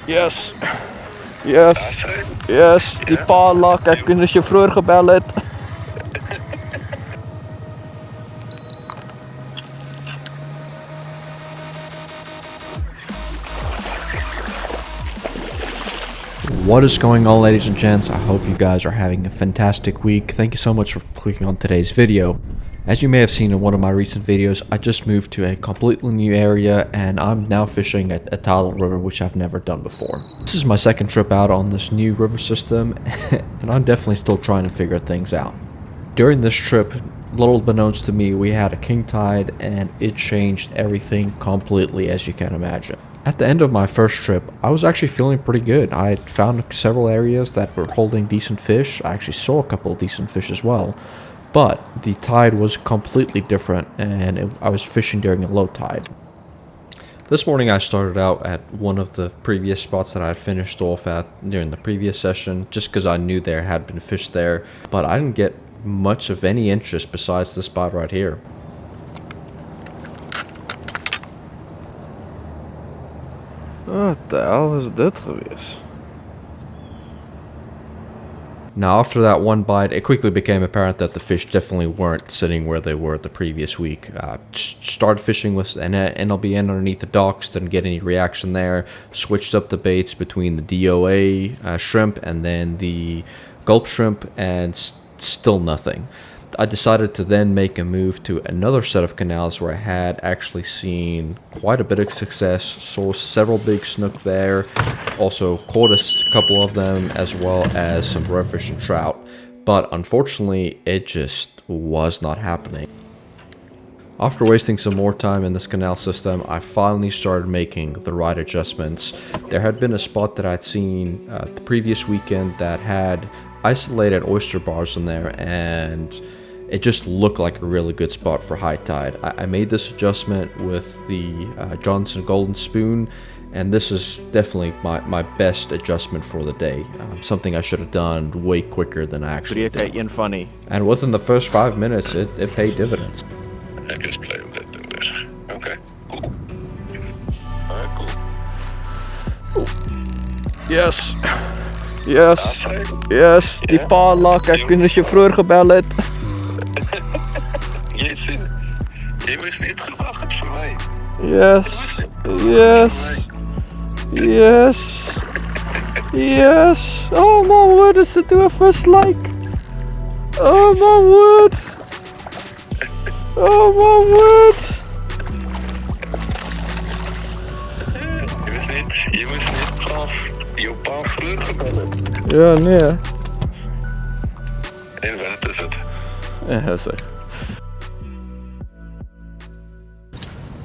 Yes. Yes. Yes. Die pala, kijk in de chauffeur gebeld. What is going on, ladies and gents? I hope you guys are having a fantastic week. Thank you so much for clicking on today's video. As you may have seen in one of my recent videos, I just moved to a completely new area and I'm now fishing at a tidal river, which I've never done before. This is my second trip out on this new river system and I'm definitely still trying to figure things out. During this trip, little beknownst to me, we had a king tide and it changed everything completely, as you can imagine. At the end of my first trip, I was actually feeling pretty good. I found several areas that were holding decent fish. I actually saw a couple of decent fish as well. But the tide was completely different and I was fishing during a low tide. This morning I started out at one of the previous spots that I had finished off at during the previous session, just because I knew there had been fish there. But I didn't get much of any interest besides this spot right here. Wat de hel is dit geweest? Now, after that one bite, it quickly became apparent that the fish definitely weren't sitting where they were the previous week. Started fishing with an NLBN underneath the docks, didn't get any reaction there. Switched up the baits between the DOA shrimp and then the gulp shrimp, and still nothing. I decided to then make a move to another set of canals where I had actually seen quite a bit of success, saw several big snook there, also caught a couple of them as well as some redfish and trout, but unfortunately it just was not happening. After wasting some more time in this canal system, I finally started making the right adjustments. There had been a spot that I'd seen the previous weekend that had isolated oyster bars in there, and it just looked like a really good spot for high tide. I made this adjustment with the Johnson Golden Spoon, and this is definitely my best adjustment for the day. Something I should have done way quicker than I actually did. Funny. And within the first 5 minutes, it paid dividends. Okay, cool. Alright, cool. Yes. Yes. Yes. Die pala, kijk in de chauffeur gebeld. Je was niet gewacht voor mij. Yes. Yes. Yes. Yes. Oh my word, is it to a fish like? Oh my word. Oh my word. Je was niet braaf. Je pa vroeger gebellen. Ja, nee. En wat is het? Ja, zeg.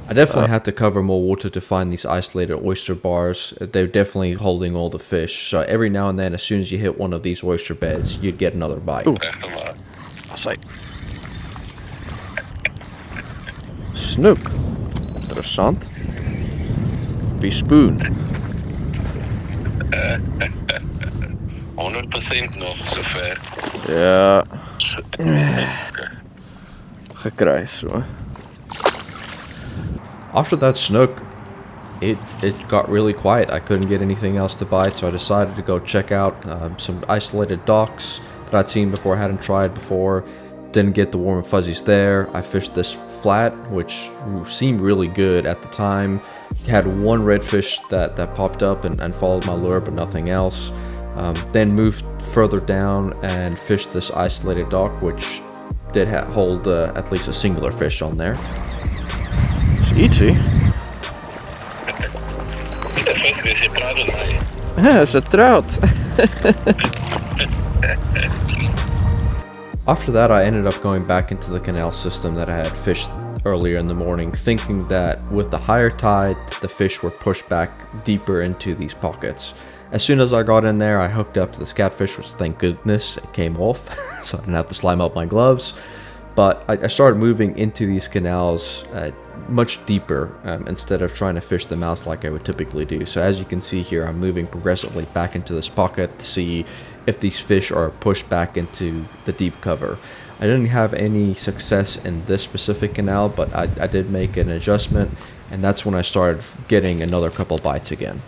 I definitely had to cover more water to find these isolated oyster bars. They're definitely holding all the fish. So every now and then, as soon as you hit one of these oyster beds, you'd get another bite. Oeh. Echt waar. Say. Snook. Interessant. Be spoon. 100% nog zover. Ja. Gekrijs zo. After that snook, it got really quiet. I couldn't get anything else to bite, so I decided to go check out some isolated docks that I'd seen before, hadn't tried before. Didn't get the warm and fuzzies there. I fished this flat, which seemed really good at the time. Had one redfish that popped up and followed my lure, but nothing else. Then moved further down and fished this isolated dock, which did hold at least a singular fish on there. It's easy. De vis is je trout in mij. Yeah, it's a trout. After that, I ended up going back into the canal system that I had fished earlier in the morning, thinking that with the higher tide, the fish were pushed back deeper into these pockets. As soon as I got in there, I hooked up to this catfish, which thank goodness it came off, so I didn't have to slime up my gloves. But I started moving into these canals much deeper instead of trying to fish them out like I would typically do. So as you can see here, I'm moving progressively back into this pocket to see if these fish are pushed back into the deep cover. I didn't have any success in this specific canal, but I did make an adjustment, and that's when I started getting another couple bites again.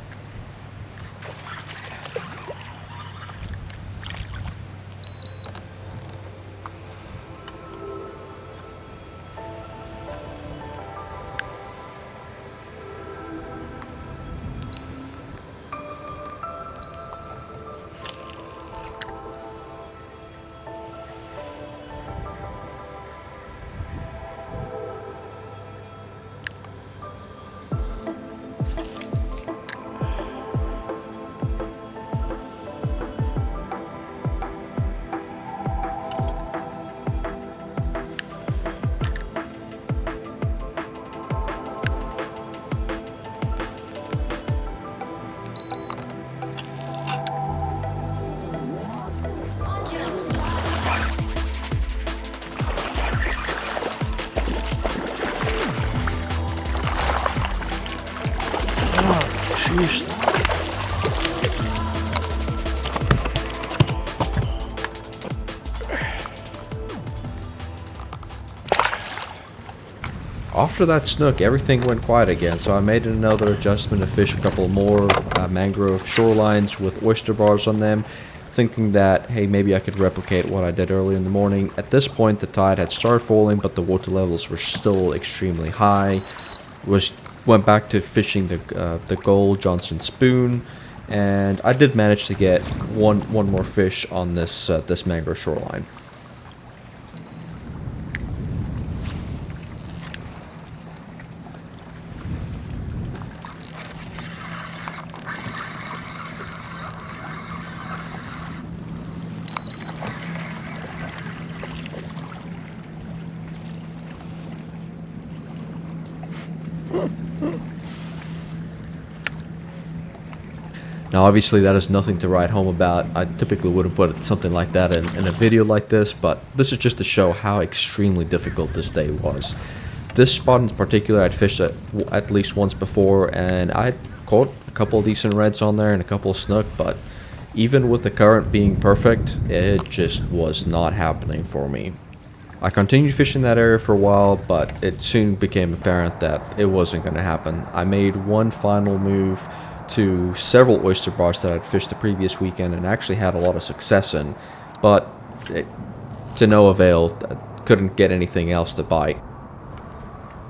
Sheesh. After that snook, everything went quiet again, so I made another adjustment to fish a couple more mangrove shorelines with oyster bars on them, thinking that, hey, maybe I could replicate what I did earlier in the morning. At this point, the tide had started falling, but the water levels were still extremely high. Went back to fishing the gold Johnson spoon, and I did manage to get one more fish on this this mangrove shoreline. Now obviously that is nothing to write home about. I typically wouldn't put something like that in a video like this, but this is just to show how extremely difficult this day was. This spot in particular I'd fished at least once before, and I caught a couple of decent reds on there and a couple of snook, but even with the current being perfect, it just was not happening for me. I continued fishing that area for a while, but it soon became apparent that it wasn't going to happen. I made one final move to several oyster bars that I'd fished the previous weekend and actually had a lot of success in, but to no avail. Couldn't get anything else to bite.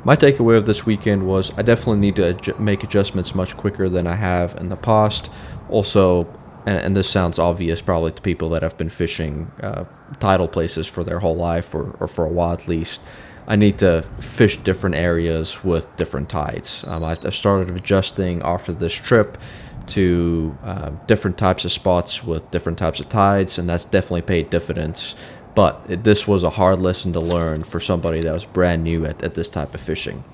My takeaway of this weekend was I definitely need to make adjustments much quicker than I have in the past. Also, and this sounds obvious probably to people that have been fishing tidal places for their whole life, or for a while at least, I need to fish different areas with different tides. I started adjusting after this trip to different types of spots with different types of tides, and that's definitely paid dividends. But this was a hard lesson to learn for somebody that was brand new at this type of fishing.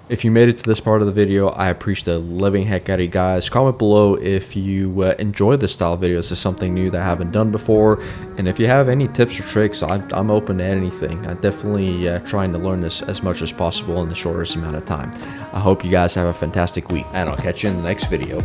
If you made it to this part of the video, I appreciate the living heck out of you guys. Comment below if you enjoy this style of videos. This is something new that I haven't done before. And if you have any tips or tricks, I'm open to anything. I'm definitely trying to learn this as much as possible in the shortest amount of time. I hope you guys have a fantastic week, and I'll catch you in the next video.